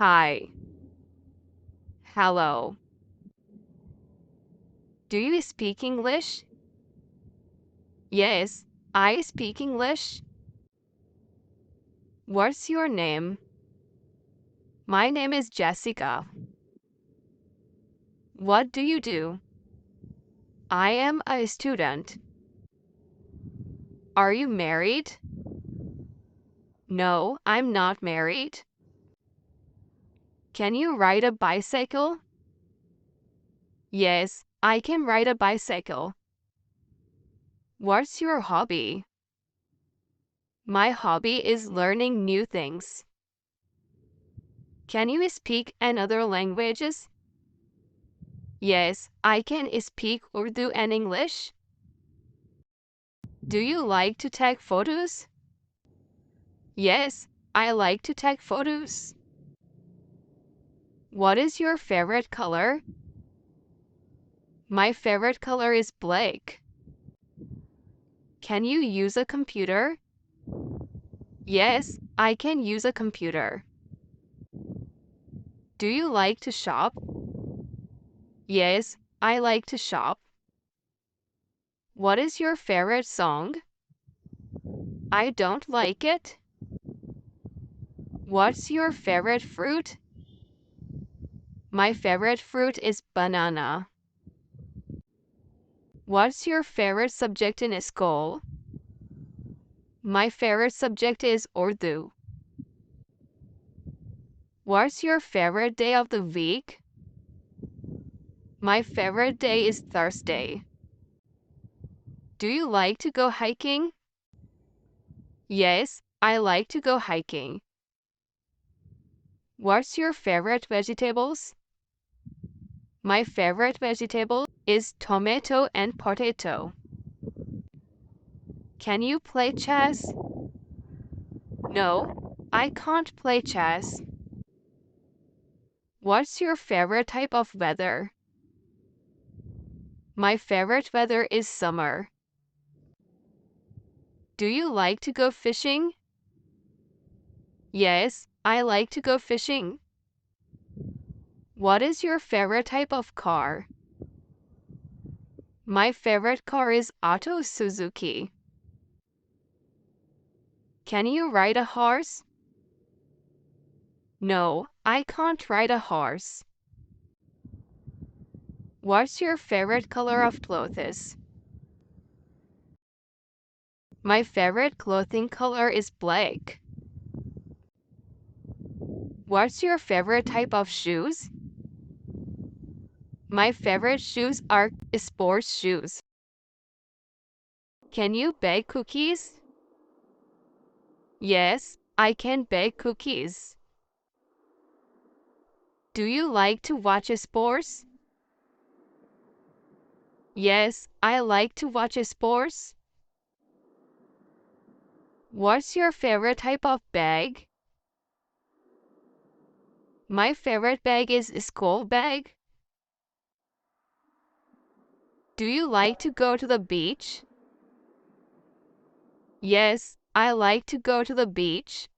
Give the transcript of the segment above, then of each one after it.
Hi. Hello. Do you speak English? Yes, I speak English. What's your name? My name is Jessica. What do you do? I am a student. Are you married? No, I'm not married. Can you ride a bicycle? Yes, I can ride a bicycle. What's your hobby? My hobby is learning new things. Can you speak another languages? Yes, I can speak Urdu and English. Do you like to take photos? Yes, I like to take photos. What is your favorite color? My favorite color is black. Can you use a computer? Yes, I can use a computer. Do you like to shop? Yes, I like to shop. What is your favorite song? I don't like it. What's your favorite fruit? My favorite fruit is banana. What's your favorite subject in school? My favorite subject is Urdu. What's your favorite day of the week? My favorite day is Thursday. Do you like to go hiking? Yes, I like to go hiking. What's your favorite vegetables? My favorite vegetable is tomato and potato. Can you play chess? No, I can't play chess. What's your favorite type of weather? My favorite weather is summer. Do you like to go fishing? Yes, I like to go fishing. What is your favorite type of car? My favorite car is Auto Suzuki. Can you ride a horse? No, I can't ride a horse. What's your favorite color of clothes? My favorite clothing color is black. What's your favorite type of shoes? My favorite shoes are sports shoes. Can you bake cookies? Yes, I can bake cookies. Do you like to watch sports? Yes, I like to watch sports. What's your favorite type of bag? My favorite bag is a school bag. Do you like to go to the beach? Yes, I like to go to the beach.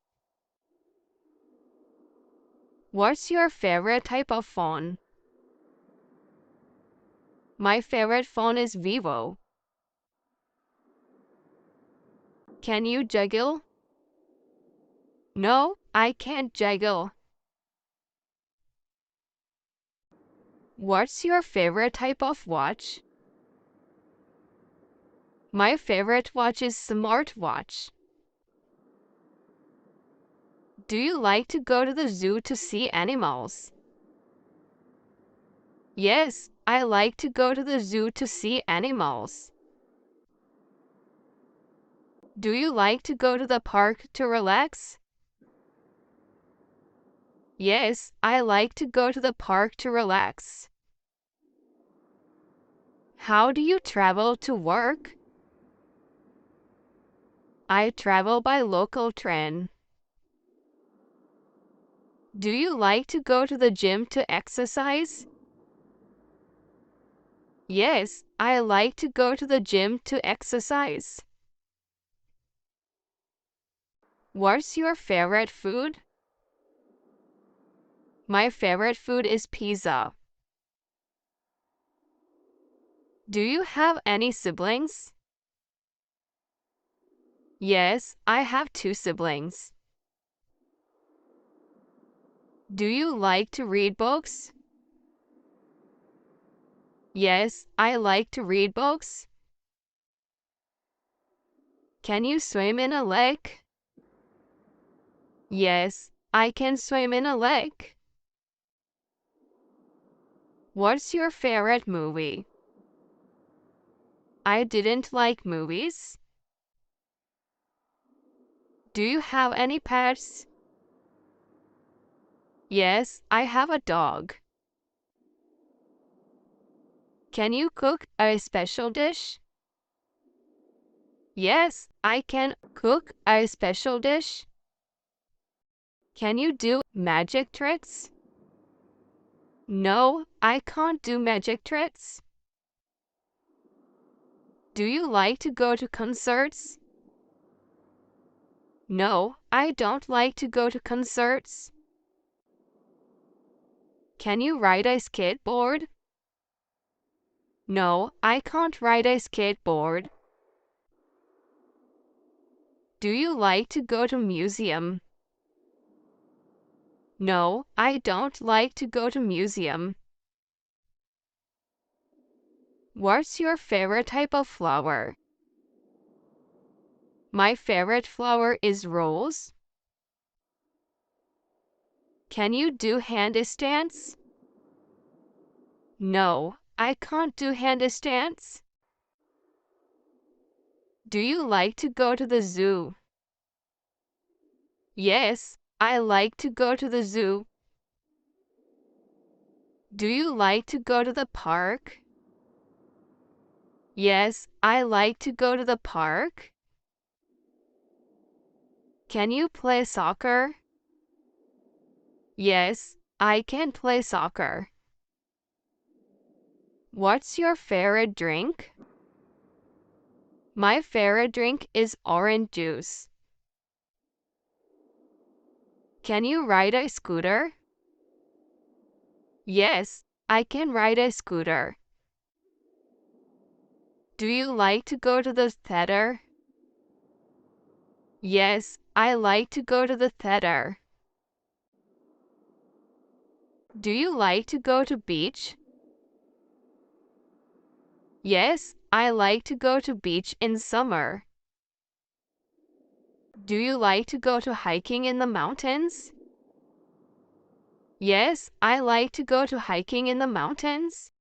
What's your favorite type of phone? My favorite phone is Vivo. Can you juggle? No, I can't juggle. What's your favorite type of watch? My favorite watch is smartwatch. Do you like to go to the zoo to see animals? Yes, I like to go to the zoo to see animals. Do you like to go to the park to relax? Yes, I like to go to the park to relax. How do you travel to work? I travel by local train. Do you like to go to the gym to exercise? Yes, I like to go to the gym to exercise. What's your favorite food? My favorite food is pizza. Do you have any siblings? Yes, I have two siblings. Do you like to read books? Yes, I like to read books. Can you swim in a lake? Yes, I can swim in a lake. What's your favorite movie? I didn't like movies. Do you have any pets? Yes, I have a dog. Can you cook a special dish? Yes, I can cook a special dish. Can you do magic tricks? No, I can't do magic tricks. Do you like to go to concerts? No, I don't like to go to concerts. Can you ride a skateboard? No, I can't ride a skateboard. Do you like to go to museum? No, I don't like to go to museum. What's your favorite type of flower? My favorite flower is rose. Can you do handstands? No, I can't do handstands. Do you like to go to the zoo? Yes, I like to go to the zoo. Do you like to go to the park? Yes, I like to go to the park. Can you play soccer? Yes, I can play soccer. What's your favorite drink? My favorite drink is orange juice. Can you ride a scooter? Yes, I can ride a scooter. Do you like to go to the theater? Yes, I like to go to the theater. Do you like to go to beach? Yes, I like to go to beach in summer. Do you like to go to hiking in the mountains? Yes, I like to go to hiking in the mountains.